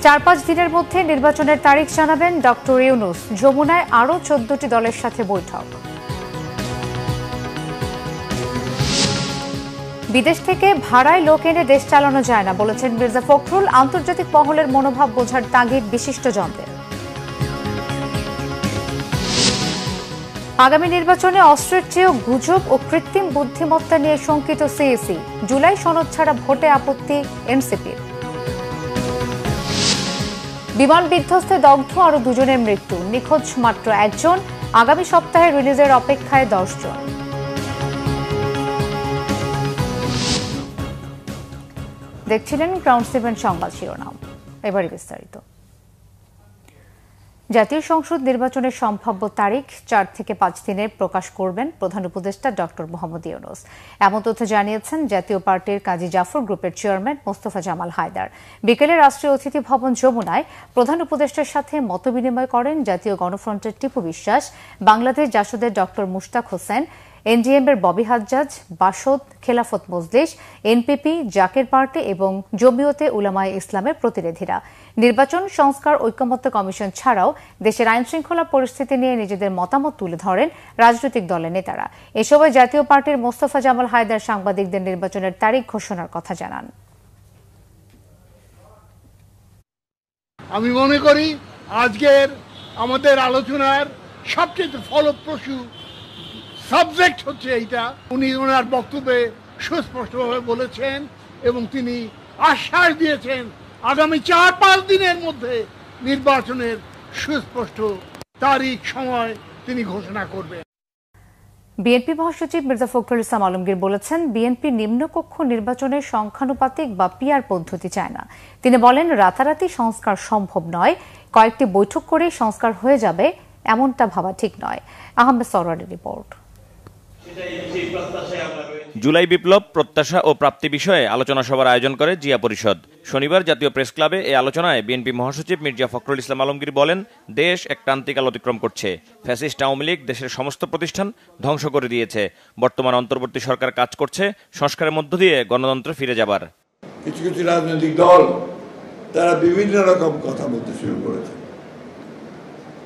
4-5 দিনের মধ্যে নির্বাচনের তারিখ জানাবেন ডক্টর ইউনূস। যমুনায় আরও 14টি দলের সাথে বৈঠক। বিদেশ থেকে ভাড়ায় লোক এনে দেশ চালানো যায় না বলেছেন মির্জা ফখরুল। আন্তর্জাতিক মহলের মনোভাব বোঝার তাগিদ বিশিষ্টজনদের। আগামী নির্বাচনে অস্ত্রের চেয়েও গুজব ও কৃত্রিম বুদ্ধিমত্তা নিয়ে শঙ্কিত সিইসি। জুলাই সনদ ছাড়া ভোটে আপত্তি এনসিপির। বিমান বিধ্বস্তে দগ্ধ আরও 2 জনের মৃত্যু, নিখোঁজ মাত্র 1 জন। আগামী সপ্তাহে রিলিজের অপেক্ষায় 10 জন। দেখছিলেন ক্রাউন 7 সংবাদ শিরোনাম, এবারে বিস্তারিত। জাতীয় সংসদ নির্বাচনের সম্ভাব্য তারিখ 4 থেকে 5 দিনে প্রকাশ করবেন প্রধান উপদেষ্টা ডক্টর মোহাম্মদ ইউনূস। এমন তথ্য জানিয়েছেন জাতীয় পার্টির কাজী জাফর গ্রুপের চেয়ারম্যান মোস্তফা জামাল হায়দার। বিকেলে রাষ্ট্রীয় অতিথি ভবন যমুনায় প্রধান উপদেষ্টার সাথে মতবিনিময় করেন জাতীয় গণফ্রন্টের টিপু বিশ্বাস, Bangladesh জাসদের doctor Mushtaq Hossain, এনডিএম-এর Bobby Hajjaj, Basad, Khelafat Majlis, NPP, Zaker party এবং জমিয়তে উলামায়ে ইসলামের প্রতিনিধিরা। নির্বাচন সংস্কার ঐকমত্য কমিশন ছাড়াও দেশের আইনশৃঙ্খলা পরিস্থিতি নিয়ে নিজেদের মতামত তুলে ধরেন রাজনৈতিক দলের নেতারা। এ সময় জাতীয় পার্টির মোস্তফা জামাল হায়দার সাংবাদিকদের নির্বাচনের তারিখ ঘোষণার কথা জানান। আমি মনে করি আজকের আমাদের আলোচনার সবচেয়ে ফলপ্রসূ সাবজেক্ট হচ্ছে এইটা। উনি ওনার বক্তব্যে সুস্পষ্টভাবে বলেছেন এবং তিনি আশ্বাস দিয়েছেন আগামী 4-5 দিনের মধ্যে নির্বাচনের সুস্পষ্ট তারিখ সময় তিনি ঘোষণা করবেন। বিএনপি মহাসচিব মির্জা ফখরুল ইসলাম আলমগীর বলেছেন, বিএনপি নিম্নকক্ষ নির্বাচনের সংখ্যানুপাতিক বা পিআর পদ্ধতি চায় না। তিনি বলেন, রাতারাতি সংস্কার সম্ভব নয়, কয়েকটি বৈঠক করেই সংস্কার হয়ে যাবে এমনটা ভাবা ঠিক নয়। আহমেদ সরওয়ারের রিপোর্ট। জুলাই বিপ্লব, প্রত্যাশা ও প্রাপ্তি বিষয়ে আলোচনা সভার আয়োজন করে জিয়া পরিষদ। শনিবার জাতীয় প্রেস ক্লাবে এই আলোচনায় বিএনপি মহাসচিব মির্জা ফখরুল ইসলাম আলমগীর বলেন, দেশ এক ক্রান্তিকাল অতিক্রম করছে। ফ্যাসিস্ট আওয়ামী লীগ দেশের সমস্ত প্রতিষ্ঠান ধ্বংস করে দিয়েছে। বর্তমান অন্তর্বর্তী সরকার কাজ করছে সংস্কারের মধ্য দিয়ে গণতন্ত্র ফিরে যাবার। কিছু কিছু রাজনৈতিক দল তারা বিভিন্ন রকম কথা বলতে শুরু করেছে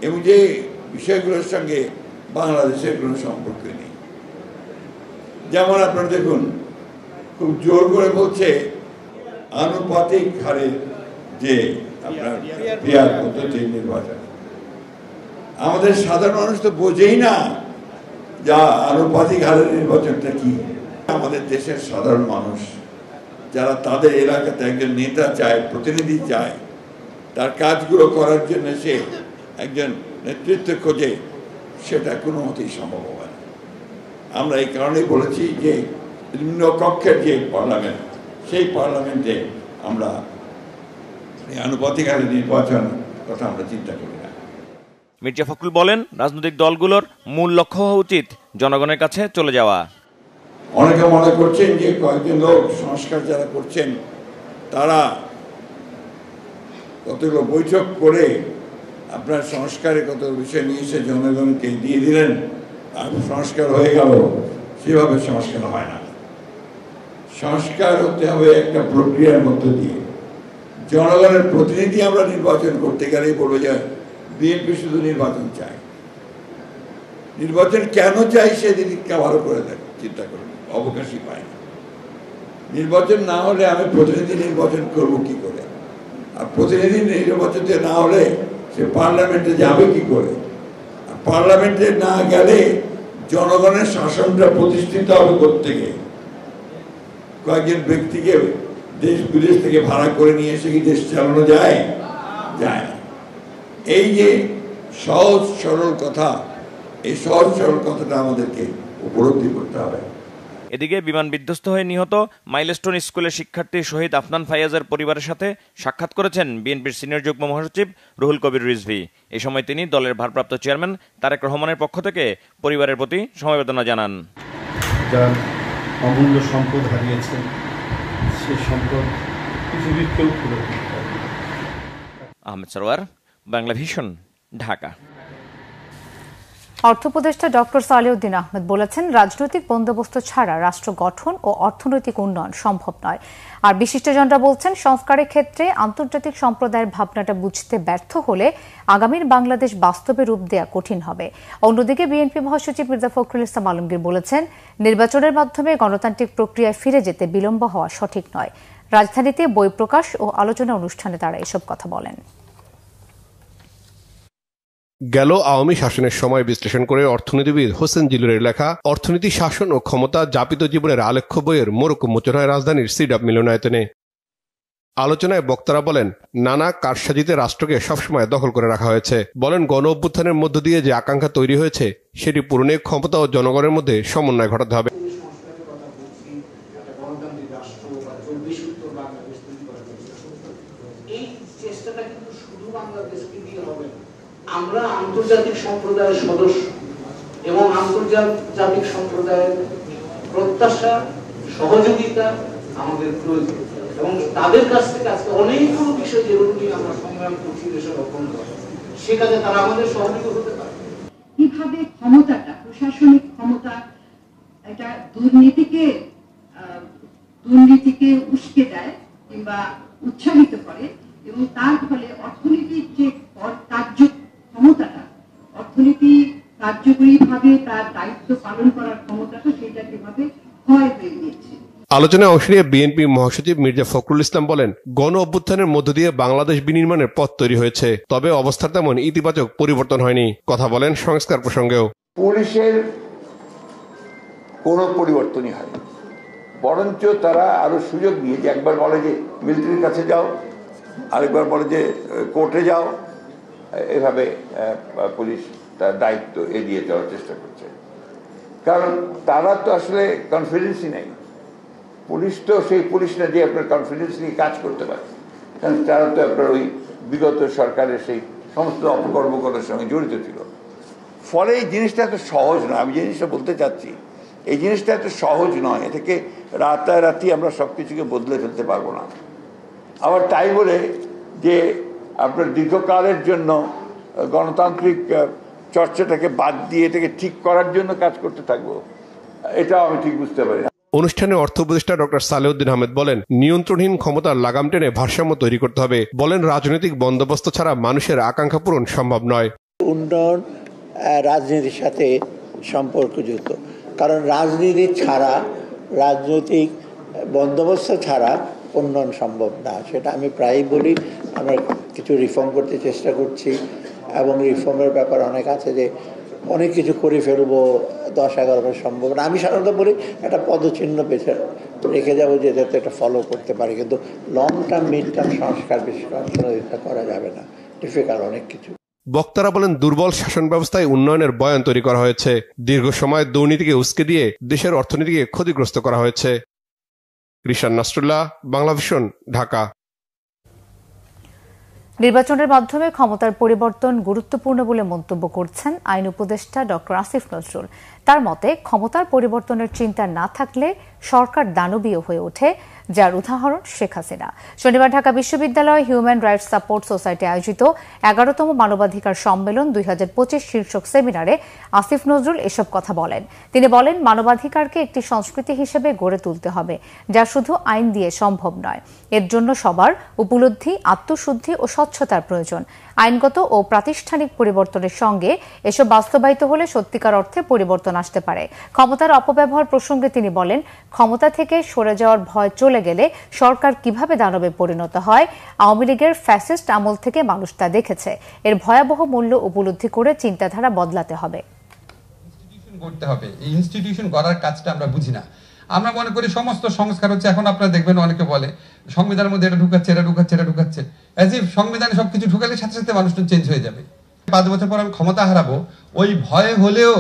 এবং যে বিষয়গুলোর সঙ্গে বাংলাদেশের কোনো সম্পর্ক নেই। যেমন আপনারা দেখুন, খুব জোর করে বলছে আনুপাতিক হারে যে আপনার পিআর পদ্ধতির নির্বাচন। আমাদের সাধারণ মানুষ তো বোঝেই না যা আনুপাতিক হারের নির্বাচনটা কি। আমাদের দেশের সাধারণ মানুষ যারা তাদের এলাকাতে একজন নেতা চায়, প্রতিনিধি চায়, তার কাজগুলো করার জন্য সে একজন নেতৃত্ব খোঁজে, সেটা কোনো মতেই সম্ভব হয় না। আমরা এই কারণেই বলেছি যে নিম্নকক্ষের যে পার্লামেন্ট, সেই পার্লামেন্টে আমরা আনুপাতিক হারে নির্বাচন কথা আমরা চিন্তা করি না। মির্জা ফখরুল বলেন, রাজনৈতিক দলগুলোর মূল লক্ষ্য হওয়া উচিত জনগণের কাছে চলে যাওয়া। অনেকে মনে করছেন যে কয়েকজন লোক সংস্কার যারা করছেন তারা কতগুলো বৈঠক করে আপনার সংস্কারের কত বিষয় নিয়ে এসে জনগণকে দিয়ে দিলেন আর সংস্কার হয়ে গেল। সেভাবে সংস্কার হয় না। সংস্কার হতে হবে একটা প্রক্রিয়ার মধ্য দিয়ে। জনগণের প্রতিনিধি আমরা নির্বাচন করতে গেলেই বলবো যে বিএনপি শুধু নির্বাচন চায়। নির্বাচন কেন চাই সেদিকটা ভালো করে চিন্তা করুন, অবকাশই পায় না। নির্বাচন না হলে আমি প্রতিনিধি নির্বাচন করব কি করে? আর প্রতিনিধি নির্বাচন না হলে সে পার্লামেন্টে যাবে কি করে? আর পার্লামেন্টে না গেলে জনগণের শাসনটা প্রতিষ্ঠিত হবে কোত্থেকে? কয়েকজন ব্যক্তিকে দেশ বিদেশ থেকে ভাড়া করে নিয়ে এসে কি দেশ চালানো যায়? যায় না। এই যে সহজ সরল কথা, এই সহজ সরল কথাটা আমাদেরকে উপলব্ধি করতে হবে। এদিকে বিমান বিধ্বস্ত হয়ে নিহত মাইলস্টোন স্কুলের শিক্ষার্থী শহীদ আফনান ফাইয়াজের পরিবারের সাথে সাক্ষাৎ করেছেন বিএনপির সিনিয়র যুগ্ম মহাসচিব রুহুল কবির রিজভী। এ সময় তিনি দলের ভারপ্রাপ্ত চেয়ারম্যান তারেক রহমানের পক্ষ থেকে পরিবারের প্রতি সমবেদনা জানান। যার অমূল্য সম্পদ হারিয়েছেন, সে সম্পদ পৃথিবীর কেউ ফেরত দিতে পারবে না। আহমেদ সরওয়ার, বাংলা ভিশন, ঢাকা। অর্থ উপদেষ্টা ডক্টর সালেউদ্দিন আহমেদ বলেছেন, রাজনৈতিক বন্দোবস্ত ছাড়া রাষ্ট্র গঠন ও অর্থনৈতিক উন্নয়ন সম্ভব নয়। আর বিশিষ্টজনরা বলছেন, সংস্কারের ক্ষেত্রে আন্তর্জাতিক সম্প্রদায়ের ভাবনাটা বুঝতে ব্যর্থ হলে আগামীর বাংলাদেশ বাস্তবে রূপ দেয়া কঠিন হবে। অন্যদিকে বিএনপি মহাসচিব মির্জা ফখরুল ইসলাম আলমগীর বলেছেন, নির্বাচনের মাধ্যমে গণতান্ত্রিক প্রক্রিয়ায় ফিরে যেতে বিলম্ব হওয়া সঠিক নয়। রাজধানীতে বই প্রকাশ ও আলোচনা অনুষ্ঠানে তারা এসব কথা বলেন। গেল আওয়ামী শাসনের সময় বিশ্লেষণ করে অর্থনীতিবিদ হোসেন জিলুরের লেখা অর্থনীতি, শাসন ও ক্ষমতা যাপিত জীবনের আলেখ্য বইয়ের মোড়ক উন্মোচন হয় রাজধানীর সিডাপ মিলনায়তনে। আলোচনায় বক্তারা বলেন, নানা কারসাজিতে রাষ্ট্রকে সবসময় দখল করে রাখা হয়েছে। বলেন, গণ অভ্যুত্থানের মধ্য দিয়ে যে আকাঙ্ক্ষা তৈরি হয়েছে সেটি পূরণে ক্ষমতা ও জনগণের মধ্যে সমন্বয় ঘটাতে হবে। আমরা আন্তর্জাতিক সম্প্রদায়ের সদস্য এবং আন্তর্জাতিক সম্প্রদায়ের প্রত্যাশা, সহযোগিতা আমাদের প্রয়োজন এবং তাদের কাছ থেকে আজকে অনেকগুলো বিষয় যেগুলো নিয়ে আমরা সংগ্রাম করছি দেশের অভ্যন্তরে, সেখানে তারা আমাদের সহযোগী হতে পারে। কিভাবে ক্ষমতাটা, প্রশাসনিক ক্ষমতা, এটা দুর্নীতিকে উস্কে দেয় কিংবা উৎসাহিত করে এবং তার ফলে অর্থনীতির যে ক্ষমতাটা, অর্থনীতি কার্যকরীভাবে তার দায়িত্ব পালন করার ক্ষমতাটা, সেটা কিভাবে ক্ষয় হয়ে গিয়েছে। আলোচনায় অংশ নিয়ে বিএনপি মহাসচিব মির্জা ফখরুল ইসলাম বলেন, গণ অভ্যুত্থানের মধ্য দিয়ে বাংলাদেশ বিনির্মাণের পথ তৈরি হয়েছে, তবে অবস্থার তেমন ইতিবাচক পরিবর্তন হয়নি। কথা বলেন সংস্কার প্রসঙ্গেও। পুলিশের কোনো পরিবর্তনই হয়নি, বরঞ্চ তারা আরো সুযোগ নিয়ে, যে একবার বলে যে মিলিটারির কাছে যাও, আরেকবার বলে যে কোর্টে যাও, এভাবে পুলিশ তার দায়িত্ব এড়িয়ে যাওয়ার চেষ্টা করছে। কারণ তারা তো আসলে কনফিডেন্সই নেই। পুলিশ তো সেই পুলিশ না যে আপনার কনফিডেন্স নিয়ে কাজ করতে পারে, কারণ তারা তো আপনার ওই বিগত সরকারের সেই সমস্ত অপকর্মগুলোর সঙ্গে জড়িত ছিল। ফলে এই জিনিসটা এত সহজ নয়। আমি জিনিসটা বলতে চাচ্ছি, এই জিনিসটা এত সহজ নয়। এটাকে রাতারাতি আমরা সব কিছুকে বদলে ফেলতে পারবো না। আবার তাই বলে যে আপনার দীর্ঘকালের জন্য গণতান্ত্রিক চর্চাটাকে বাদ দিয়ে এটাকে ঠিক করার জন্য কাজ করতে থাকবো, এটাও আমি ঠিক বুঝতে পারি না। অনুষ্ঠানে অর্থ উপদেষ্টা ডক্টর সালেউদ্দিন আহমেদ বলেন, নিয়ন্ত্রণহীন ক্ষমতার লাগাম টেনে ভারসাম্য তৈরি করতে হবে। বলেন, রাজনৈতিক বন্দোবস্ত ছাড়া মানুষের আকাঙ্ক্ষা পূরণ সম্ভব নয়। উন্নয়ন রাজনীতির সাথে সম্পর্কযুক্ত, কারণ রাজনীতি ছাড়া, রাজনৈতিক বন্দোবস্ত ছাড়া উন্নয়ন সম্ভব না। সেটা আমি প্রায়ই বলি। আমরা কিছু রিফর্ম করতে চেষ্টা করছি এবং রিফর্মের ব্যাপার অনেক আছে, যে অনেক কিছু করে ফেলবো, 10-11 সম্ভব না। আমি সাধারণত বলি একটা পদচিহ্ন পেছনে রেখে যাবো, যে যাতে এটা ফলো করতে পারি, কিন্তু লং টার্ম, মিড টার্ম সংস্কার করা যাবে না, ডিফিকাল্ট অনেক কিছু। বক্তারা বলেন, দুর্বল শাসন ব্যবস্থায় উন্নয়নের বয়ান তৈরি করা হয়েছে। দীর্ঘ সময় দুর্নীতিকে উস্কে দিয়ে দেশের অর্থনীতিকে ক্ষতিগ্রস্ত করা হয়েছে। রিশান নাসরুল্লাহ, বাংলাভিশন, ঢাকা। নির্বাচনের মাধ্যমে ক্ষমতার পরিবর্তন গুরুত্বপূর্ণ বলে মন্তব্য করছেন আইন উপদেষ্টা ডক্টর আসিফ নজরুল। তার মতে, ক্ষমতার পরিবর্তনের চিন্তা না থাকলে সরকার দানবীয় হয়ে ওঠে, যার উদাহরণ শেখ হাসিনা। শনিবার ঢাকা বিশ্ববিদ্যালয় হিউম্যান রাইটস সাপোর্ট সোসাইটি আয়োজিত 11তম মানবাধিকার সম্মেলন 2025 শীর্ষক সেমিনারে আসিফ নজরুল এসব কথা বলেন। তিনি বলেন, মানবাধিকারকে একটি সংস্কৃতি হিসেবে গড়ে তুলতে হবে, যা শুধু আইন দিয়ে সম্ভব নয়। এর জন্য সবার উপলব্ধি, আত্মশুদ্ধি ও স্বচ্ছতার প্রয়োজন। আইনগত ও প্রাতিষ্ঠানিক পরিবর্তনের সঙ্গে এসব বাস্তবায়িত হলে সত্যিকার অর্থে পরিবর্তন আসতে পারে। ক্ষমতার অপব্যবহার প্রসঙ্গে তিনি বলেন, ক্ষমতা থেকে সরে যাওয়ার ভয় চলে গেলে সরকার কিভাবে দানবে পরিণত হয়, আওয়ামী লীগের ফ্যাসিস্ট আমল থেকে মানুষ তা দেখেছে। এর ভয়াবহ মূল্য উপলব্ধি করে চিন্তাধারা বদলাতে হবে। এই ইনস্টিটিউশন গড়ার কাজটা আমরা বুঝি না। আমরা মনে করি সমস্ত সংস্কার হচ্ছে, এখন আপনারা দেখবেন অনেকে বলে সংবিধানের মধ্যে এটা ঢুকাচ্ছে, অ্যাজ ইফ সংবিধানে সবকিছু ঢুকালে সাথে সাথে মানুষজন চেঞ্জ হয়ে যাবে। 5 বছর পর আমি ক্ষমতা হারাবো, ওই ভয়ে হলেও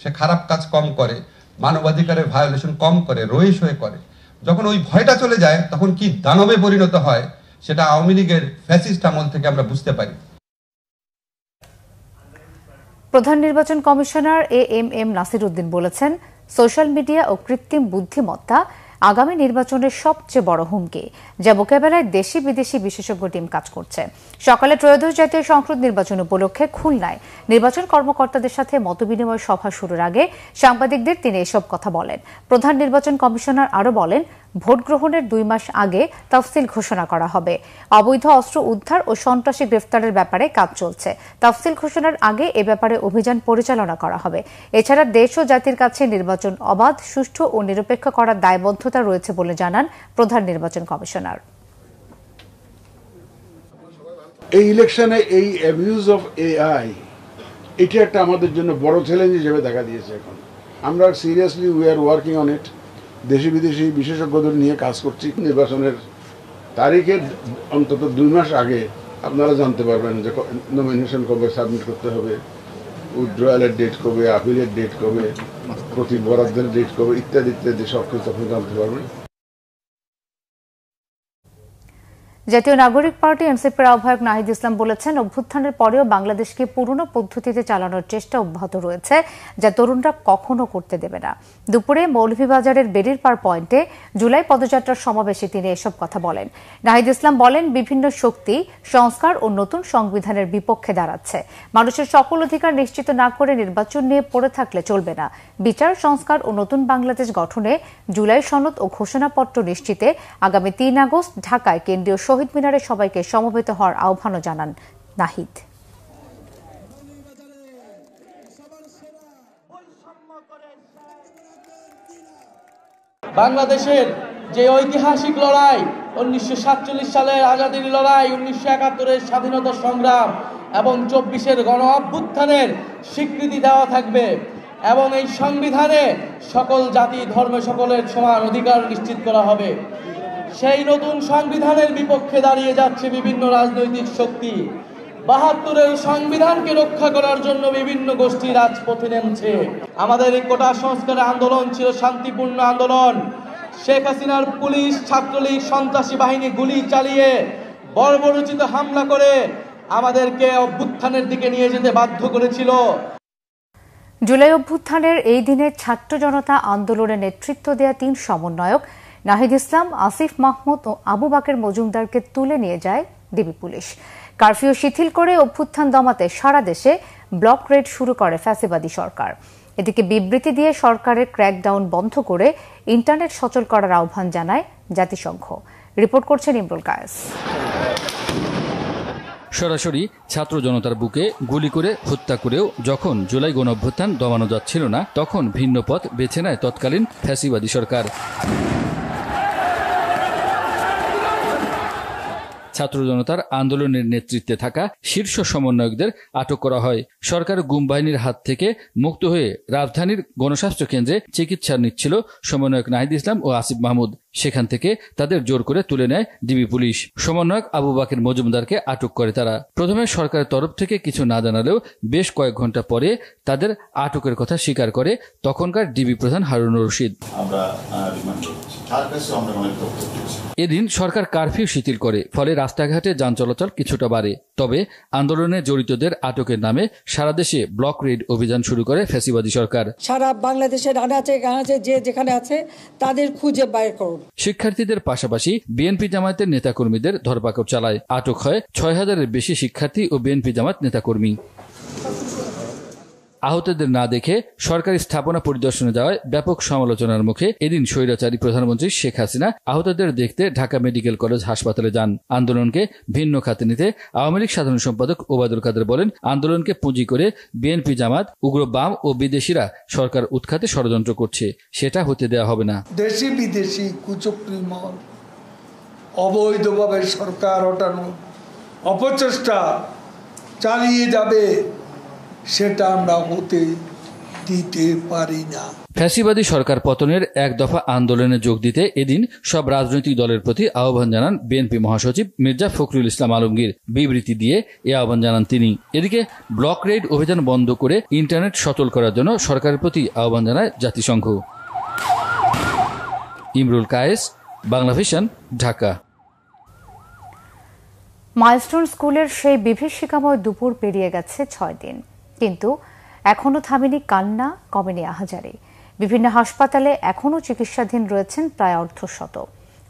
সে খারাপ কাজ কম করে, মানবাধিকারের ভায়োলেশন কম করে, রহিস হয়ে করে। যখন ওই ভয়টা চলে যায়, তখন কি দানবে পরিণত হয়, সেটা আওয়ামী লীগের ফ্যাসিস্ট আমল থেকে আমরা বুঝতে পারি। প্রধান নির্বাচন কমিশনার AM নাসির উদ্দিন বলেছেন, সোশ্যাল মিডিয়া ও কৃত্রিম বুদ্ধিমত্তা আগামী নির্বাচনের সবচেয়ে বড় হুমকি, যা মোকাবেলায় দেশি বিদেশি বিশেষজ্ঞ টিম কাজ করছে। সকালে ত্রয়োদশ জাতীয় সংসদ নির্বাচন উপলক্ষে খুলনায় নির্বাচন কর্মকর্তাদের সাথে মতবিনিময় সভা শুরুর আগে সাংবাদিকদের তিনি এসব কথা বলেন। প্রধান নির্বাচন কমিশনার আরও বলেন, ভোট গ্রহণের 2 মাস আগে তফসিল ঘোষণা করা হবে। অবৈধ অস্ত্র উদ্ধার ও সন্ত্রাসী গ্রেফতারের ব্যাপারে কাজ চলছে। তফসিল ঘোষণার আগে এ ব্যাপারে অভিযান পরিচালনা করা হবে। এছাড়া দেশ ও জাতির কাছে নির্বাচন অবাধ, সুষ্ঠু ও নিরপেক্ষ করার দায়বদ্ধতা রয়েছে বলে জানান প্রধান নির্বাচন কমিশনার। এই ইলেকশনে এই অ্যাবিউজ অফ এআই, এটা একটা আমাদের জন্য বড় চ্যালেঞ্জ হিসেবে দেখা দিয়েছে। এখন আমরা seriously we are working on it. দেশি বিদেশি বিশেষজ্ঞদের নিয়ে কাজ করছি। নির্বাচনের তারিখের অন্তত 2 মাস আগে আপনারা জানতে পারবেন যে নমিনেশন কবে সাবমিট করতে হবে, উইথড্রয়ালের ডেট কবে, আপিলের ডেট কবে, প্রতি বরাদ্দের ডেট কবে, ইত্যাদি ইত্যাদি সব কিছু আপনি জানতে পারবেন। জাতীয় নাগরিক পার্টি এনসিপির আহ্বায়ক নাহিদ ইসলাম বলেছেন, অভ্যুত্থানের পরেও বাংলাদেশকে পুরনো পদ্ধতিতে চালানোর চেষ্টা অব্যাহত রয়েছে, যা তরুণরা কখনো করতে দেবে না। দুপুরে মৌলভীবাজারের বেরিরপাড় পয়েন্টে জুলাই পদযাত্রার সমাবেশে তিনি এসব কথা বলেন। নাহিদ ইসলাম বলেন, বিভিন্ন শক্তি সংস্কার ও নতুন সংবিধানের বিপক্ষে দাঁড়াচ্ছে। মানুষের সকল অধিকার নিশ্চিত না করে নির্বাচন নিয়ে পড়ে থাকলে চলবে না। বিচার সংস্কার ও নতুন বাংলাদেশ গঠনে জুলাই সনদ ও ঘোষণাপত্র নিশ্চিতে আগামী 3 আগস্ট ঢাকায় কেন্দ্রীয় শহীদ মিনারে সবাইকে সমবেত হওয়ার আহ্বানও জানান নাহিদ। বাংলাদেশের যে ঐতিহাসিক লড়াই, 1947 সালের আজাদীর লড়াই, 1971-এর স্বাধীনতা সংগ্রাম এবং 24-এর গণ অভ্যুত্থানের স্বীকৃতি দেওয়া থাকবে এবং এই সংবিধানে সকল জাতি ধর্ম সকলের সমান অধিকার নিশ্চিত করা হবে। সেই নতুন সংবিধানের বিপক্ষে দাঁড়িয়ে যাচ্ছে বিভিন্ন রাজনৈতিক শক্তি। 72-এর সংবিধানকে রক্ষা করার জন্য বিভিন্ন গোষ্ঠী রাজপথে নেমেছে। আমাদের এই কোটা সংস্কারের আন্দোলন ছিল শান্তিপূর্ণ আন্দোলন। শেখ হাসিনার পুলিশ, ছাত্রলীগ, সন্ত্রাসী বাহিনী গুলি চালিয়ে বর্বরোচিত হামলা করে আমাদেরকে অভ্যুত্থানের দিকে নিয়ে যেতে বাধ্য করেছিল। জুলাই অভ্যুত্থানের এই দিনে ছাত্র জনতা আন্দোলনে নেতৃত্ব দেয়া 3 সমন্বয়ক নাহিদ ইসলাম, আসিফ মাহমুদ ও আবু বাকের মজুমদারকে তুলে নিয়ে যায় ডিবি পুলিশ। কারফিউ শিথিল করে অভ্যুত্থান দমাতে সারা দেশে ব্লক রেড শুরু করে ফ্যাসিবাদী সরকার। এদিকে বিবৃতি দিয়ে সরকারের ক্র্যাকডাউন বন্ধ করে ইন্টারনেট সচল করার আহ্বান জানায় জাতিসংঘ। রিপোর্ট করছেন ইমরুল কায়েস। সরাসরি ছাত্র জনতার বুকে গুলি করে হত্যা করেও যখন জুলাই গণঅভ্যুত্থান দমানো যাচ্ছিল না, তখন ভিন্ন পথ বেছে নেয় তৎকালীন ফ্যাসিবাদী সরকার। ছাত্র জনতার আন্দোলনের নেতৃত্বে থাকা শীর্ষ সমন্বয়কদের আটক করা হয়। সরকার গুম বাহিনীর হাত থেকে মুক্ত হয়ে রাজধানীর গণস্বাস্থ্য কেন্দ্রে চিকিৎসা নিচ্ছিল সমন্বয়ক নাহিদ ইসলাম ও আসিফ মাহমুদ। সেখান থেকে তাদের জোর করে তুলে নেয় ডিবি পুলিশ। সমন্বয়ক আবু বাকের মজুমদারকে আটক করে তারা। প্রথমে সরকারের তরফ থেকে কিছু না জানালেও বেশ কয়েক ঘন্টা পরে তাদের আটকের কথা স্বীকার করে তখনকার ডিবি প্রধান হারুনুর রশিদ। এদিন সরকার কারফিউ শিথিল করে, ফলে রাস্তাঘাটে যান চলাচল কিছুটা বাড়ে। তবে আন্দোলনে জড়িতদের আটকের নামে সারা দেশে ব্লক রেড অভিযান শুরু করে ফ্যাসিবাদী সরকার। সারা বাংলাদেশের আনাচে কানাচে যে যেখানে আছে তাদের খুঁজে বাইর করুন। শিক্ষার্থীদের পাশাপাশি বিএনপি জামায়াতের নেতাকর্মীদের ধরপাকড় চালায়। আটক হয় 6000-এর বেশি শিক্ষার্থী ও বিএনপি জামাত নেতাকর্মী। আহতদের না দেখে সরকারি স্থাপনা পরিদর্শনে যাওয়ায় ব্যাপক সমালোচনার মুখে এদিন স্বৈরাচারী প্রধানমন্ত্রী শেখ হাসিনা আহতদের দেখতে ঢাকা মেডিকেল কলেজ হাসপাতালে যান। আন্দোলনকে ভিন্ন খাতে নিতে আওয়ামী লীগ সাধারণ সম্পাদক ওবায়দুল কাদের বলেন, আন্দোলনকে পুঁজি করে বিএনপি জামাত, উগ্র বাম ও বিদেশিরা সরকার উৎখাতে ষড়যন্ত্র করছে, সেটা হতে দেওয়া হবে না। দেশি বিদেশি কুচক্রী মহল অবৈধভাবে সরকার হটানোর অপচেষ্টা চালিয়ে যাবে, সেটা আমরা হতে দিতে পারি না। ফ্যাসিবাদী সরকার পতনের এক দফা আন্দোলনে যোগ দিতে এদিন সব রাজনৈতিক দলের প্রতি আহ্বান জানান বিএনপি মহাসচিব মির্জা ফখরুল ইসলাম আলমগীর। বিবৃতি দিয়ে এ আহ্বান জানান তিনি। এদিকে ব্লক রেড অভিযান বন্ধ করে ইন্টারনেট সচল করার জন্য সরকারের প্রতি আহ্বান জানায় জাতিসংঘ। ইমরুল কায়েস, বাংলা ভিশন, ঢাকা। মাইলস্টোন স্কুলের সেই বিভীষিকাময় দুপুর পেরিয়ে গেছে 6 দিন, কিন্তু এখনো থামেনি কান্না, কমেনি আহাজারি। বিভিন্ন হাসপাতালে এখনও চিকিৎসাধীন রয়েছেন প্রায় অর্ধশত।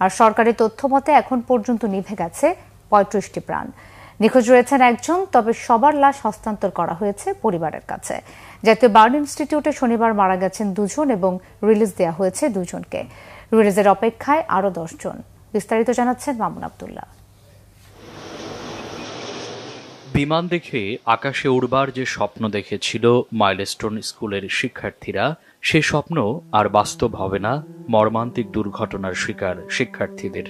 আর সরকারি তথ্য মতে এখন পর্যন্ত নিভে গেছে ৩৫টি প্রাণ। নিখোঁজ রয়েছেন একজন, তবে সবার লাশ হস্তান্তর করা হয়েছে পরিবারের কাছে। জাতীয় বার্ন ইনস্টিটিউটে শনিবার মারা গেছেন 2 জন এবং রিলিজ দেওয়া হয়েছে 2 জনকে। রিলিজের অপেক্ষায় আরও 10 জন। বিস্তারিত জানাচ্ছেন মামুন আব্দুল্লাহ। বিমান দেখে আকাশে উড়বার যে স্বপ্ন দেখেছিল মাইলস্টোন স্কুলের শিক্ষার্থীরা, সে স্বপ্ন আর বাস্তব হবে না মর্মান্তিক দুর্ঘটনার শিকার শিক্ষার্থীদের।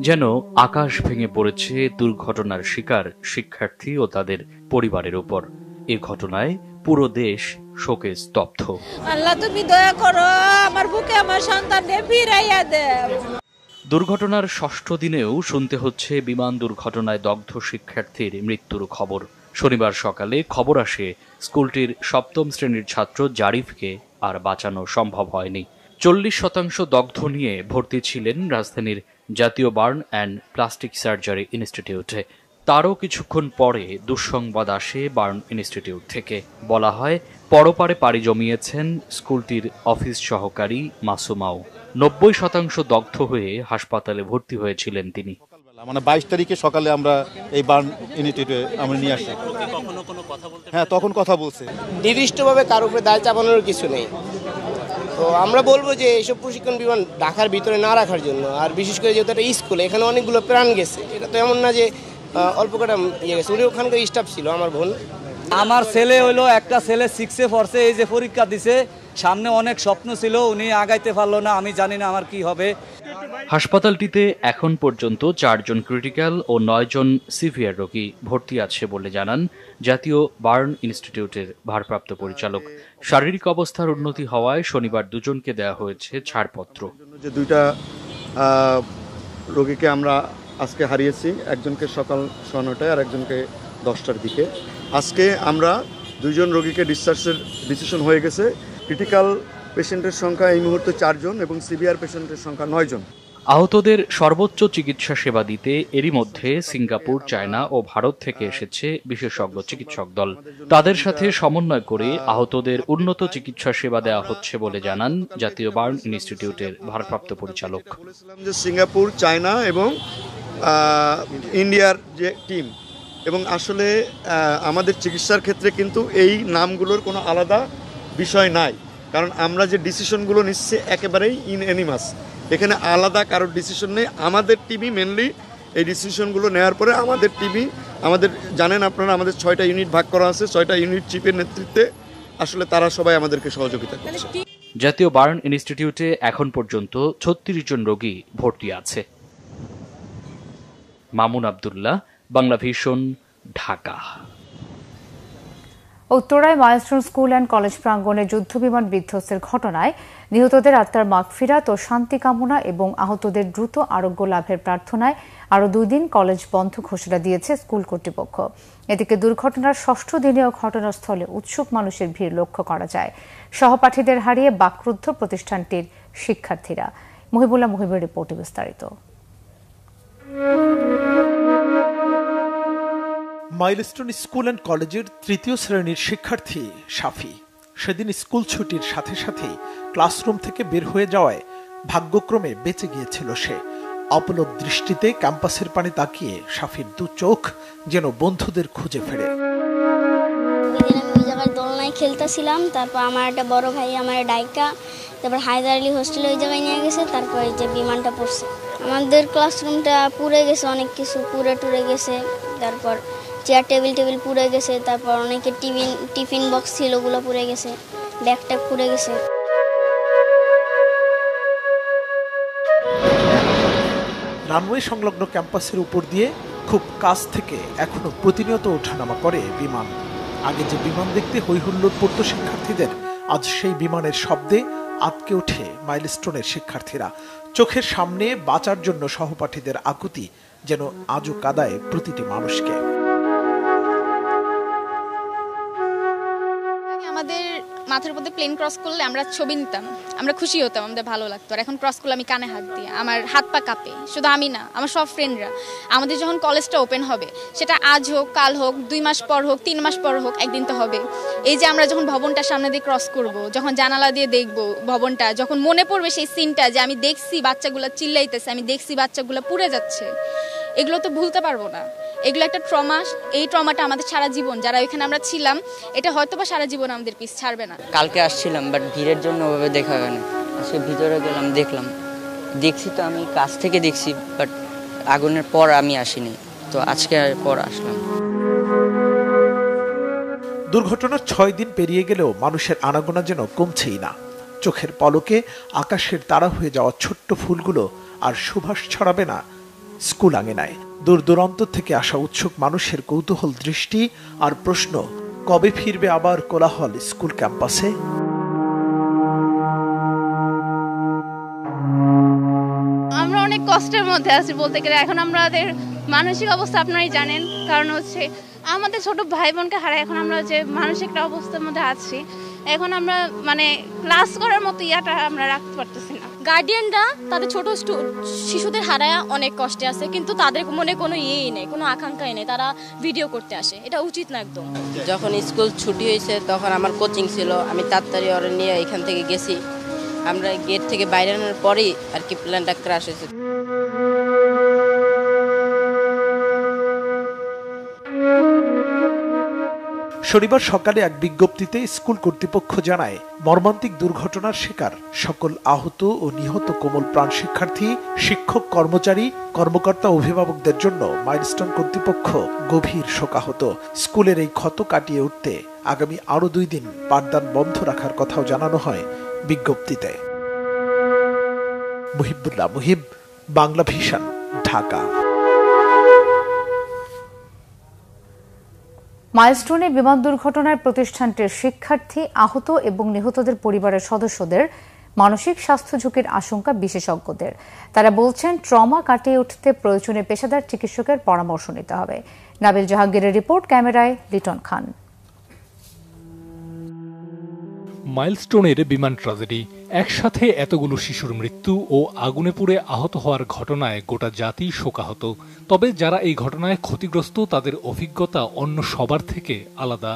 যেন আকাশ ভেঙে পড়েছে দুর্ঘটনার শিকার শিক্ষার্থী ও তাদের পরিবারের উপর। এ ঘটনায় পুরো দেশ শোকে স্তব্ধ। আল্লাহ তুমি দয়া করো, আমার বুকে আমার সন্তানকে ফিরাইয়া দাও। দুর্ঘটনার 6ষ্ঠ দিনেও শুনতে হচ্ছে বিমান দুর্ঘটনায় দগ্ধ শিক্ষার্থীর মৃত্যুর খবর। শনিবার সকালে খবর আসে স্কুলটির 7ম শ্রেণীর ছাত্র জারিফকে আর বাঁচানো সম্ভব হয়নি। 40% দগ্ধ নিয়ে ভর্তি ছিলেন রাজধানীর জাতীয় বার্ন অ্যান্ড প্লাস্টিক সার্জারি ইনস্টিটিউটে। তারও কিছুক্ষণ পরে দুঃসংবাদ আসে বার্ন ইনস্টিটিউট থেকে। বলা হয় পরপারে পাড়ি জমিয়েছেন স্কুলটির অফিস সহকারী মাসুমাও। 90% দগ্ধ হয়ে হাসপাতালে ভর্তি হয়েছিলেন তিনি। মানে 22 তারিখে সকালে আমরা এই বার্ন ইউনিটে আমরা নিয়ে আসি। হ্যাঁ, তখন কথা বলছে। নির্দিষ্টভাবে কারো উপরে দায় চাপানোর কিছু নেই। তো আমরা বলবো যে এইসব প্রশিক্ষণ বিমান ঢাকার ভিতরে না রাখার জন্য। আর বিশেষ করে যেহেতু একটা স্কুল, এখানে অনেকগুলো প্রাণ গেছে। এটা তো এমন না যে অল্প কটা ইয়ে গেছে। উনি ওখানকার স্টাফ ছিল, আমার বোন। আমার ছেলে হইলো, একটা ছেলে 6-এ পড়ছে, এই যে পরীক্ষা দিছে, সামনে অনেক স্বপ্ন ছিল, উনি আগাইতে পারলো না। আমি জানি না আমার কি হবে। হাসপাতালটিতে এখন পর্যন্ত 4 জন ক্রিটিক্যাল ও 9 জন সিভিয়ার রোগী ভর্তি আছে বলে জানান জাতীয় বার্ন ইনস্টিটিউটের ভারপ্রাপ্ত পরিচালক। শারীরিক অবস্থার উন্নতি হওয়ায় শনিবার 2 জনকে দেওয়া হয়েছে ছাড়পত্র। যে 2টা রোগীকে আমরা আজকে হারিয়েছি, একজনকে সকাল 9:30 আর একজনকে 10টার দিকে। আজকে আমরা 2 জন রোগীকে ডিসচার্জের ডিসিশন হয়ে গেছে। ক্রিটিক্যাল পেশেন্টের সংখ্যা এই মুহূর্তে 4 জন এবং সিভিয়ার পেশেন্টের সংখ্যা 9 জন। আহতদের সর্বোচ্চ চিকিৎসা সেবা দিতে এরই মধ্যে সিঙ্গাপুর, চায়না ও ভারত থেকে এসেছে বিশেষজ্ঞ চিকিৎসক দল। তাদের সাথে সমন্বয় করে আহতদের উন্নত চিকিৎসা সেবা দেওয়া হচ্ছে বলে জানান জাতীয় বার্ন ইনস্টিটিউটের ভারপ্রাপ্ত পরিচালক। যে সিঙ্গাপুর, চায়না এবং ইন্ডিয়ার যে টিম, এবং আসলে আমাদের চিকিৎসার ক্ষেত্রে কিন্তু এই নামগুলোর কোনো আলাদা বিষয় নাই, কারণ আমরা যে ডিসিশনগুলো নিচ্ছি একেবারেই ইন এনিমাস। এখানে আলাদা কারোর ডিসিশন নেই। আমাদের টিমই মেনলি এই ডিসিশনগুলো নেওয়ার পরে আমাদের টিমই, আমাদের জানেন আপনারা, আমাদের 6টা ইউনিট ভাগ করা আছে। 6টা ইউনিট চিফের নেতৃত্বে আসলে তারা সবাই আমাদেরকে সহযোগিতা করছে। জাতীয় বার্ন ইনস্টিটিউটে এখন পর্যন্ত 36 জন রোগী ভর্তি আছে। মামুন আব্দুল্লাহ, বাংলা ভিশন, ঢাকা। উত্তরায় মাইলস্টোন স্কুল অ্যান্ড কলেজ প্রাঙ্গণে যুদ্ধবিমান বিধ্বস্তের ঘটনায় নিহতদের আত্মার মাগফিরাত ও শান্তি কামনা এবং আহতদের দ্রুত আরোগ্য লাভের প্রার্থনায় আরও 2 দিন কলেজ বন্ধ ঘোষণা দিয়েছে স্কুল কর্তৃপক্ষ। এদিকে দুর্ঘটনার 6ষ্ঠ দিনেও ঘটনাস্থলে উৎসুক মানুষের ভিড় লক্ষ্য করা যায়। সহপাঠীদের হারিয়ে বাকরুদ্ধ প্রতিষ্ঠানটির শিক্ষার্থীরা। মহিবুল্লাহ মুহিবের রিপোর্টে বিস্তারিত। মাইলস্টোন স্কুল অ্যান্ড কলেজের 3য় শ্রেণীর শিক্ষার্থী শাফি সেদিন স্কুল ছুটির সাথে সাথে ক্লাসরুম থেকে বের হয়ে যাওয়ায় ভাগ্যক্রমে বেঁচে গিয়েছিল সে। অপলক দৃষ্টিতে ক্যাম্পাসের পানে তাকিয়ে শাফির 2 চোখ যেন বন্ধুদের খুঁজে ফেরে। দোলনায় খেলতেছিলাম, তারপর আমার একটা বড় ভাই আমার ডাইকা, তারপর হায়দার আলী হোস্টেলে ওই জায়গায় নিয়ে গেছে, তারপর এই যে বিমানটা পড়ছে। আমাদের ক্লাসরুমটা পুড়ে গেছে, অনেক কিছু পুড়ে টুড়ে গেছে, তারপর চেয়ার টেবিল পুড়ে গেছে, তারপর অনেকে টিফিন বক্স ছিল ওগুলো পুড়ে গেছে, ব্যাগটা পুড়ে গেছে। রানওয়ে সংলগ্ন ক্যাম্পাসের উপর দিয়ে খুব কাছ থেকে এখনো প্রতিনিয়ত ওঠানামা করে বিমান। আগে যে বিমান দেখতে হইহুল্লোড় পড়তো শিক্ষার্থীদের, আজ সেই বিমানের শব্দে আটকে ওঠে মাইলস্টোনের শিক্ষার্থীরা। চোখের সামনে বাঁচার জন্য সহপাঠীদের আকুতি যেন আজও কাঁদায় প্রতিটি মানুষকে। আমাদের মাথার মধ্যে প্লেন ক্রস করলে আমরা ছবি নিতাম, আমরা খুশি হতাম, আমাদের ভালো লাগতো। আর এখন ক্রস করলে আমি কানে হাত দিই, আমার হাত পা কাঁপে। শুধু আমি না, আমার সব ফ্রেন্ডরা। আমাদের যখন কলেজটা ওপেন হবে, সেটা আজ হোক, কাল হোক, 2 মাস পর হোক, 3 মাস পর হোক, একদিন তো হবে। এই যে আমরা যখন ভবনটার সামনে দিয়ে ক্রস করব, যখন জানালা দিয়ে দেখব ভবনটা, যখন মনে পড়বে সেই সিনটা যে আমি দেখছি বাচ্চাগুলো চিল্লাইতেছে, আমি দেখছি বাচ্চাগুলো পুড়ে যাচ্ছে, এগুলো তো ভুলতে পারবো না। এগুলো একটা ট্রমা। এই ট্রমাটা আমাদের সারা জীবন, যারা ওইখানে আমরা ছিলাম, এটা হয়তো বা সারা জীবন আমাদের পিছ ছাড়বে না। কালকে আসছিলাম, বাট ভিড়ের জন্য ওভাবে দেখা হয় না। আজকে ভিতরে গেলাম, দেখছি তো আমি কাছ থেকে দেখছি, বাট আগুনের পর আমি আসিনি, তো আজকে পর আসলাম। দুর্ঘটনার 6 দিন পেরিয়ে গেলেও মানুষের আনাগোনা যেন কমছেই না। চোখের পলকে আকাশের তারা হয়ে যাওয়া ছোট্ট ফুলগুলো আর সুবাস ছড়াবে না স্কুল আঙিনায়। দূর দূরান্ত থেকে আসা উৎসুক মানুষের কৌতূহল দৃষ্টি আর প্রশ্ন, কবে ফিরবে আবার কোলাহল স্কুল ক্যাম্পাসে? আমরা অনেক কষ্টের মধ্যে আছি বলতে গেলে। এখন আমাদের মানসিক অবস্থা আপনারাই জানেন, কারণ হচ্ছে আমাদের ছোট ভাই বোনকে হারায় এখন আমরা যে মানসিক একটা অবস্থার মধ্যে আছি, এখন আমরা মানে ক্লাস করার মতো ইয়াটা আমরা রাখতে পারতেছি না। গার্ডিয়ানরা তাদের ছোট শিশুদের হারায় অনেক কষ্টে আছে, কিন্তু তাদের মনে কোনো ইয়েই নেই, কোনো আকাঙ্ক্ষাই নেই, তারা ভিডিও করতে আসে। এটা উচিত না একদম। যখন স্কুল ছুটি হয়েছে তখন আমার কোচিং ছিল, আমি তাড়াতাড়ি ওরা নিয়ে এখান থেকে গেছি। আমরা গেট থেকে বাইরে আনার পরেই আর কি প্ল্যানটা ক্র্যাশ হয়েছে। শনিবার সকালে এক বিজ্ঞপ্তিতে স্কুল কর্তৃপক্ষ জানায়, মর্মান্তিক দুর্ঘটনার শিকার সকল আহত ও নিহত কোমল প্রাণ শিক্ষার্থী, শিক্ষক, কর্মচারী, কর্মকর্তা, অভিভাবকদের জন্য মাইলস্টোন কর্তৃপক্ষ গভীর শোকাহত। স্কুলের এই ক্ষত কাটিয়ে উঠতে আগামী আরো 2 দিন পাঠদান বন্ধ রাখার কথাও জানানো হয় বিজ্ঞপ্তিতে। মুহিবুল্লাহ মুহিব, বাংলা ভিশন, ঢাকা। মাইলস্টোনে বিমান দুর্ঘটনায় প্রতিষ্ঠানটির শিক্ষার্থী, আহত এবং নিহতদের পরিবারের সদস্যদের মানসিক স্বাস্থ্য ঝুঁকির আশঙ্কা বিশেষজ্ঞদের। তারা বলছেন, ট্রমা কাটিয়ে উঠতে প্রয়োজনে পেশাদার চিকিৎসকের পরামর্শ নিতে হবে। নাবিল জাহাঙ্গীরের রিপোর্ট, ক্যামেরায় লিটন খান। মাইলস্টোনের বিমান ট্র্যাজেডি, একসাথে এতগুলো শিশুর মৃত্যু ও আগুনে পুড়ে আহত হওয়ার ঘটনায় গোটা জাতি শোকাহত। তবে যারা এই ঘটনায় ক্ষতিগ্রস্ত, তাদের অভিজ্ঞতা অন্য সবার থেকে আলাদা।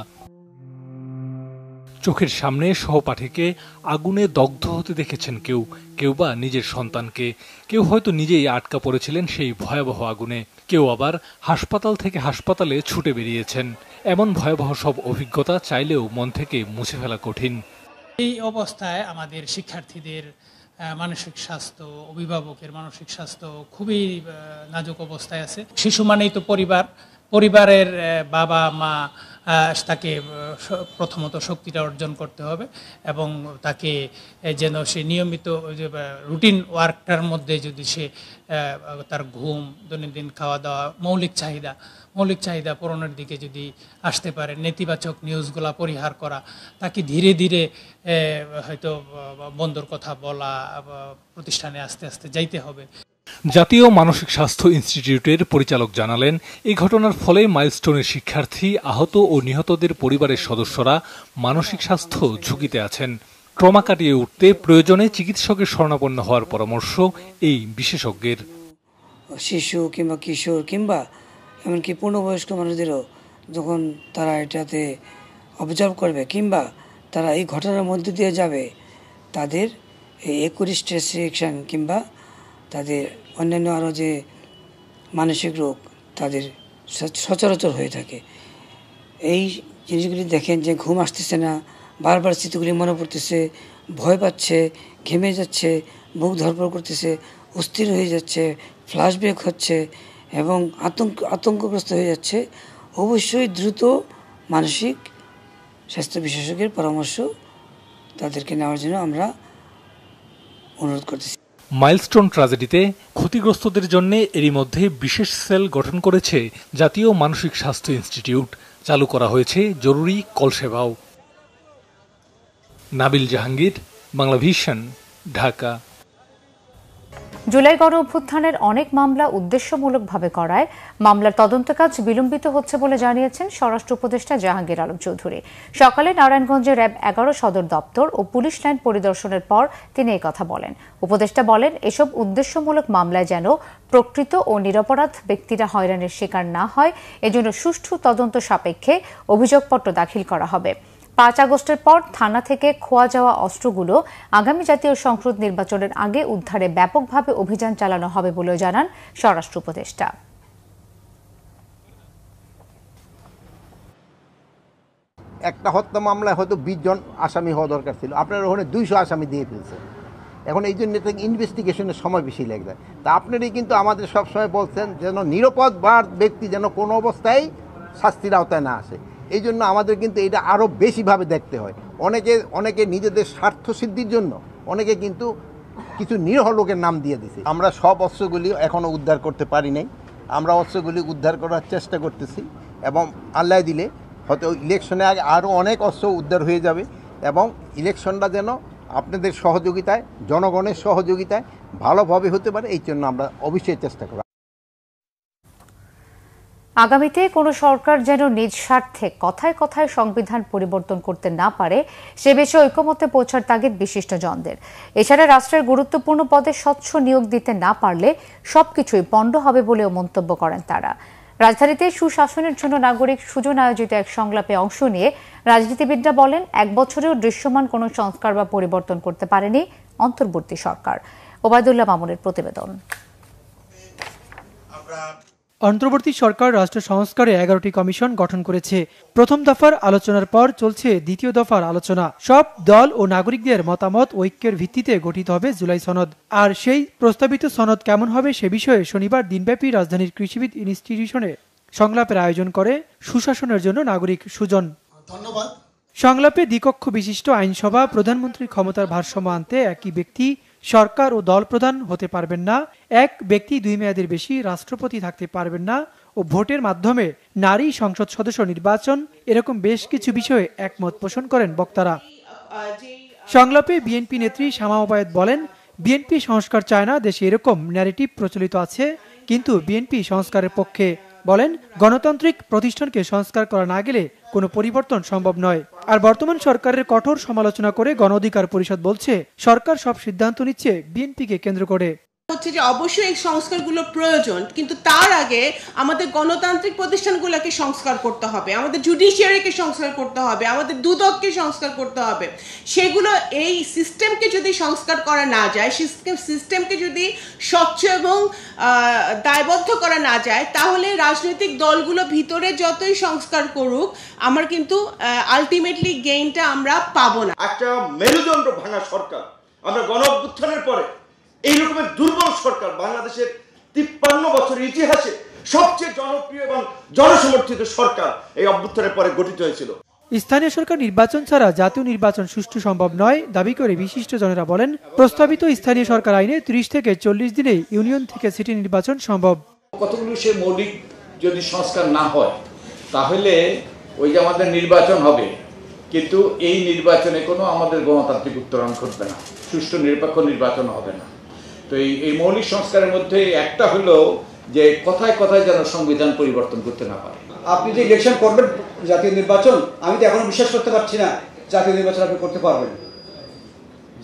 চোখের সামনে সহপাঠীকে আগুনে দগ্ধ হতে দেখেছেন কেউ, কেউ বা নিজের সন্তানকে, কেউ হয়তো নিজেই আটকা পড়েছিলেন সেই ভয়াবহ আগুনে, কেউ আবার হাসপাতাল থেকে হাসপাতালে ছুটে বেরিয়েছেন। এমন ভয়াবহ সব অভিজ্ঞতা চাইলেও মন থেকে মুছে ফেলা কঠিন। এই অবস্থায় আমাদের শিক্ষার্থীদের মানসিক স্বাস্থ্য, অভিভাবকের মানসিক স্বাস্থ্য খুবই নাজুক অবস্থায় আছে। শিশু মানেই তো পরিবারের বাবা মা, তাকে প্রথমত শক্তিটা অর্জন করতে হবে এবং তাকে যেন সে নিয়মিত রুটিন ওয়ার্কটার মধ্যে যদি সে তার ঘুম, দৈনন্দিন খাওয়া দাওয়া, মৌলিক চাহিদা পূরণের দিকে যদি আসতে পারে, নেতিবাচক নিউজগুলা পরিহার করা, তাকে ধীরে ধীরে হয়তো বন্ধুর কথা বলা, প্রতিষ্ঠানে আস্তে আস্তে যাইতে হবে। জাতীয় মানসিক স্বাস্থ্য ইনস্টিটিউটের পরিচালক জানালেন, এই ঘটনার ফলে মাইলস্টোনের শিক্ষার্থী, আহত ও নিহতদের পরিবারের সদস্যরা মানসিক স্বাস্থ্য ঝুঁকিতে আছেন। ট্রমা কাটিয়ে উঠতে প্রয়োজনে চিকিৎসকের শরণাপন্ন হওয়ার পরামর্শ এই বিশেষজ্ঞের। শিশু কিংবা কিশোর কিংবা এমনকি পূর্ণবয়স্ক মানুষদেরও যখন তারা এটাতে অবজার্ভ করবে কিংবা তারা এই ঘটনার মধ্যে দিয়ে যাবে, তাদের এই একুরি স্ট্রেস রিঅ্যাকশন কিংবা তাদের অন্যান্য আরও যে মানসিক রোগ তাদের সচরাচর হয়ে থাকে। এই জিনিসগুলি দেখেন যে ঘুম আসতেছে না, বারবার স্মৃতিগুলি মনে পড়তেছে, ভয় পাচ্ছে, ঘেমে যাচ্ছে, বুক ধড়ফড় করতেছে, অস্থির হয়ে যাচ্ছে, ফ্ল্যাশব্যাক হচ্ছে এবং আতঙ্কগ্রস্ত হয়ে যাচ্ছে, অবশ্যই দ্রুত মানসিক স্বাস্থ্য বিশেষজ্ঞের পরামর্শ তাদেরকে নেওয়ার জন্য আমরা অনুরোধ করতেছি। মাইলস্টোন ট্র্যাজেডিতে ক্ষতিগ্রস্তদের জন্য এরই মধ্যে বিশেষ সেল গঠন করেছে জাতীয় মানসিক স্বাস্থ্য ইনস্টিটিউট। চালু করা হয়েছে জরুরি কল সেবাও। নাবিল জাহাঙ্গীর, বাংলা ভিশন, ঢাকা। জুলাই গণ অভ্যুত্থানের অনেক মামলা উদ্দেশ্যমূলকভাবে করায় মামলার তদন্ত কাজ বিলম্বিত হচ্ছে বলে জানিয়েছেন স্বরাষ্ট্র উপদেষ্টা জাহাঙ্গীর আলম চৌধুরী। সকালে নারায়ণগঞ্জের র্যাব 11 সদর দপ্তর ও পুলিশ লাইন পরিদর্শনের পর তিনি এই কথা বলেন। উপদেষ্টা বলেন, এসব উদ্দেশ্যমূলক মামলায় যেন প্রকৃত ও নিরপরাধ ব্যক্তিরা হয়রানির শিকার না হয়, এজন্য সুষ্ঠু তদন্ত সাপেক্ষে অভিযোগপত্র দাখিল করা হবে। 5 আগস্টের পর থানা থেকে খোয়া যাওয়া অস্ত্রগুলো আগামী জাতীয় সংসদ নির্বাচনের আগে উদ্ধারে ব্যাপকভাবে অভিযান চালানো হবে বলেও জানান স্বরাষ্ট্র উপদেষ্টা। একটা হত্যা মামলায় হয়তো 20 জন আসামি হওয়া দরকার ছিল, আপনার ওখানে 200 আসামি দিয়ে ফেলছে। এখন এই জন্য ইনভেস্টিগেশনের সময় বেশি লেগে যায়। তা আপনারাই কিন্তু আমাদের সবসময় বলছেন যেন নিরাপদ ব্যক্তি যেন কোনো অবস্থায় শাস্তির আওতায় না আসে। এই জন্য আমাদের কিন্তু এটা আরও বেশিভাবে দেখতে হয়। অনেকে নিজেদের স্বার্থ সিদ্ধির জন্য অনেকে কিন্তু কিছু নিরীহ লোকের নাম দিয়ে দিছে। আমরা সব অস্ত্রগুলি এখনও উদ্ধার করতে পারি নাই, আমরা অস্ত্রগুলি উদ্ধার করার চেষ্টা করতেছি এবং আল্লাহ দিলে হয়তো ইলেকশনে আগে আরও অনেক অস্ত্র উদ্ধার হয়ে যাবে এবং ইলেকশনটা যেন আপনাদের সহযোগিতায়, জনগণের সহযোগিতায় ভালোভাবে হতে পারে, এই জন্য আমরা অবশ্যই চেষ্টা করব। আগামীতে কোনো সরকার যেন নিজ স্বার্থে কথায় কথায় সংবিধান পরিবর্তন করতে না পারে, সে বিষয়ে ঐকমত্যে পৌঁছার তাগিদ বিশিষ্টজনদের। এছাড়া রাষ্ট্রের গুরুত্বপূর্ণ পদে স্বচ্ছ নিয়োগ দিতে না পারলে সবকিছুই পণ্ড হবে বলেও মন্তব্য করেন তারা। রাজধানীতে সুশাসনের জন্য নাগরিক সুজন আয়োজিত এক সংলাপে অংশ নিয়ে রাজনীতিবিদরা বলেন, 1 বছরেও দৃশ্যমান কোনো সংস্কার বা পরিবর্তন করতে পারেনি অন্তর্বর্তী সরকার। ওবায়দুল্লাহ মামুনের প্রতিবেদন। অন্তর্বর্তী সরকার রাষ্ট্র সংস্কারে 11টি কমিশন গঠন করেছে। প্রথম দফার আলোচনার পর চলছে দ্বিতীয় দফার আলোচনা। সব দল ও নাগরিকদের মতামত ঐক্যের ভিত্তিতে গঠিত হবে জুলাই সনদ। আর সেই প্রস্তাবিত সনদ কেমন হবে সে বিষয়ে শনিবার দিনব্যাপী রাজধানীর কৃষিবিদ ইনস্টিটিউশনে সংলাপের আয়োজন করে সুশাসনের জন্য নাগরিক সুজন। ধন্যবাদ। সংলাপে দ্বিকক্ষ বিশিষ্ট আইনসভা প্রধানমন্ত্রীর ক্ষমতার ভারসাম্য আনতে একই ব্যক্তি সরকার ও দল প্রধান হতে পারবেন না, এক ব্যক্তি 2 মেয়াদের বেশি রাষ্ট্রপতি থাকতে পারবেন না ও ভোটের মাধ্যমে নারী সংসদ সদস্য নির্বাচন, এরকম বেশ কিছু বিষয়ে একমত পোষণ করেন বক্তারা। সংলাপে বিএনপি নেত্রী শামা ওবায়েদ বলেন, বিএনপি সংস্কার চায় না, দেশে এরকম ন্যারেটিভ প্রচলিত আছে, কিন্তু বিএনপি সংস্কারের পক্ষে। বলেন, গণতান্ত্রিক প্রতিষ্ঠানকে সংস্কার করা না গেলে কোনো পরিবর্তন সম্ভব নয়। আর বর্তমান সরকারের কঠোর সমালোচনা করে গণ অধিকার পরিষদ বলছে, সরকার সব সিদ্ধান্ত নিচ্ছে বিএনপিকে কেন্দ্র করে। হচ্ছে যে অবশ্যই এই সংস্কারগুলো প্রয়োজন, কিন্তু তার আগে আমাদের গণতান্ত্রিক প্রতিষ্ঠানগুলোকে সংস্কার করতে হবে, আমাদের জুডিশিয়ারিকে সংস্কার করতে হবে, আমাদের দুদককে সংস্কার করতে হবে। সেগুলো এই সিস্টেমকে যদি সংস্কার করা না যায়, সিস্টেমকে যদি স্বচ্ছ এবং দায়বদ্ধ করা না যায়, তাহলে রাজনৈতিক দলগুলো ভিতরে যতই সংস্কার করুক, আমার কিন্তু আলটিমেটলি গেইনটা আমরা পাবো না। একটা মেরুদণ্ড ভাঙা সরকার, আমরা গণ অভ্যুত্থানের পরে এই রকমের দুর্বল সরকার বাংলাদেশের 53 বছরের ইতিহাসে সবচেয়ে জনপ্রিয় এবং জনসমর্থিত সরকার এই অভ্যুত্থানের পরে গঠিত হয়েছিল। স্থানীয় সরকার নির্বাচন ছাড়া জাতীয় নির্বাচন সুষ্ঠু সম্ভব নয় দাবি করে বিশিষ্টজনেরা বলেন, প্রস্তাবিত স্থানীয় সরকার আইনে 30 থেকে 40 দিনে ইউনিয়ন থেকে সিটি নির্বাচন সম্ভব। কতগুলো সে মৌলিক যদি সংস্কার না হয়, তাহলে ওই যে আমাদের নির্বাচন হবে, কিন্তু এই নির্বাচনে কোনো আমাদের গণতান্ত্রিক উত্তরণ ঘটবে না, সুষ্ঠু নিরপেক্ষ নির্বাচন হবে না। তো এই মৌলিক সংস্কারের মধ্যে একটা হলো যে কথায় কথায় যেন সংবিধান পরিবর্তন করতে না পারে। আপনি যে ইলেকশন করবেন জাতীয় নির্বাচন, আমি তো এখনো বিশ্বাস করতে পারছি না জাতীয় নির্বাচন আপনি করতে পারবেন।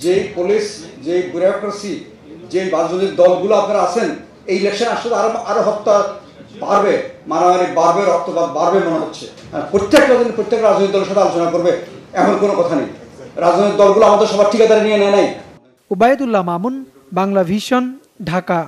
যে পুলিশ, যে ব্যুরোক্রেসি, যে রাজনৈতিক দলগুলো আপনারা আছেন, এই ইলেকশন আসলে আরো হত্যা বাড়বে, মারামারি বাড়বে, রক্তপাত বাড়বে মনে হচ্ছে। প্রত্যেক রাজনৈতিক দলের সাথে আলোচনা করবে এমন কোনো কথা নেই। রাজনৈতিক দলগুলো আমাদের সবার ঠিকাদারি নিয়ে নেয় নাই। ওবায়দুল্লাহ মামুন, বাংলা ভিশন, ঢাকা।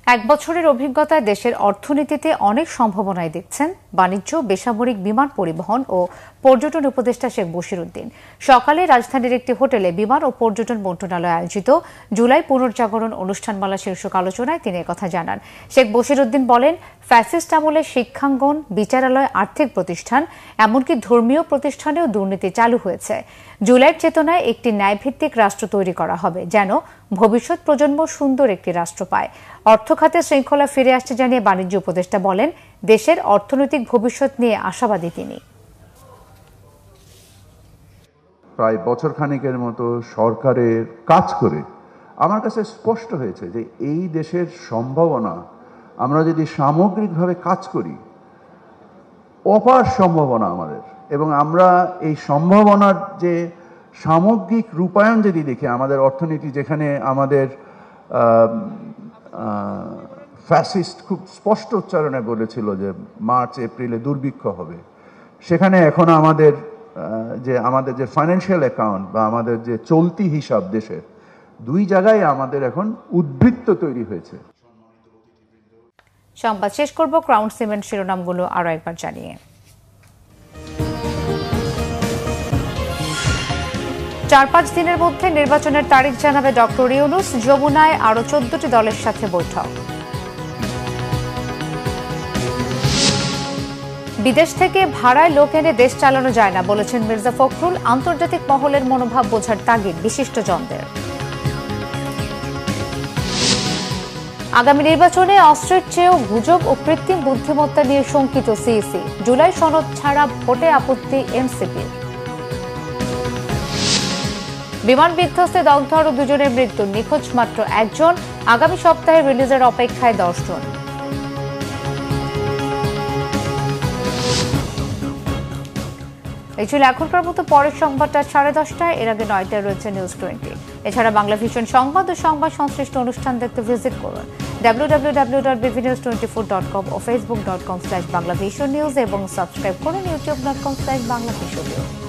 1 বছরের অভিজ্ঞতায় দেশের অর্থনীতিতে অনেক সম্ভাবনায় দেখছেন বাণিজ্য, বেসামরিক বিমান পরিবহন ও পর্যটন উপদেষ্টা শেখ বশিরউদ্দিন। সকালে রাজধানীর একটি হোটেলে বিমান ও পর্যটন মন্ত্রণালয় আয়োজিত জুলাই পুনর্জাগরণ অনুষ্ঠানমালা শীর্ষক আলোচনায় তিনি একথা জানান। শেখ বশিরউদ্দিন বলেন, ফ্যাসিস্ট আমলে শিক্ষাঙ্গন, বিচারালয়, আর্থিক প্রতিষ্ঠান, এমনকি ধর্মীয় প্রতিষ্ঠানেও দুর্নীতি চালু হয়েছে। জুলাইয়ের চেতনায় একটি ন্যায়ভিত্তিক রাষ্ট্র তৈরি করা হবে, যেন ভবিষ্যৎ প্রজন্ম সুন্দর একটি রাষ্ট্র পায়। অর্থ খাতে শৃঙ্খলা ফিরে আসছে জানিয়ে বাণিজ্য উপদেষ্টা বলেন, দেশের অর্থনৈতিক ভবিষ্যৎ নিয়ে আশাবাদী তিনি। প্রায় বছর খানেকের মতো সরকারের কাজ করে আমার কাছে স্পষ্ট হয়েছে যে এই দেশের সম্ভাবনা আমরা যদি সামগ্রিকভাবে কাজ করি, অপার সম্ভাবনা আমাদের, এবং আমরা এই সম্ভাবনার যে সামগ্রিক রূপায়ণ যদি দেখি, আমাদের অর্থনীতি যেখানে আমাদের ফ্যাসিস্ট খুব স্পষ্ট উচ্চারণে বলেছিল যে মার্চ এপ্রিলে দুর্ভিক্ষ হবে, সেখানে এখন আমাদের যে ফাইন্যান্সিয়াল অ্যাকাউন্ট বা আমাদের যে চলতি হিসাব দেশের, দুই জায়গায় আমাদের এখন উদ্বৃত্ত তৈরি হয়েছে। সংবাদ শেষ করব ক্রাউন সিমেন্ট শিরোনামগুলো আরো একবার জানিয়ে। 4-5 দিনের মধ্যে নির্বাচনের তারিখ জানাবে ডক্টর ইউনূস। যমুনায় আরো 14টি দলের সাথে বৈঠক। বিদেশ থেকে ভাড়ায় লোক এনে দেশ চালানো যায় না বলেছেন মির্জা ফখরুল। আন্তর্জাতিক মহলের মনোভাব বোঝার তাগিদ বিশিষ্টজনদের। আগামী নির্বাচনে অস্ত্রের চেয়েও গুজব ও কৃত্রিম বুদ্ধিমত্তা নিয়ে শঙ্কিত সিইসি। জুলাই সনদ ছাড়া ভোটে আপত্তি এনসিপি। বিমান বিধ্বস্তে দগ্ধ আরো 2 জনের মৃত্যু, নিখোঁজ মাত্র 1 জন। আগামী সপ্তাহে রিলিজের অপেক্ষায় 10 জন। এই ছিল এখনকার মতো। পরের সংবাদটা 10:30টায়, এর আগে 9টায় রয়েছে নিউজ 20। এছাড়া বাংলা ভিশন সংবাদ ও সংবাদ সংশ্লিষ্ট অনুষ্ঠান দেখতে ভিজিট করুন www.bvnews24.com ও facebook.com/banglavisionnews এবং সাবস্ক্রাইব করুন youtube.com/banglavisionnews।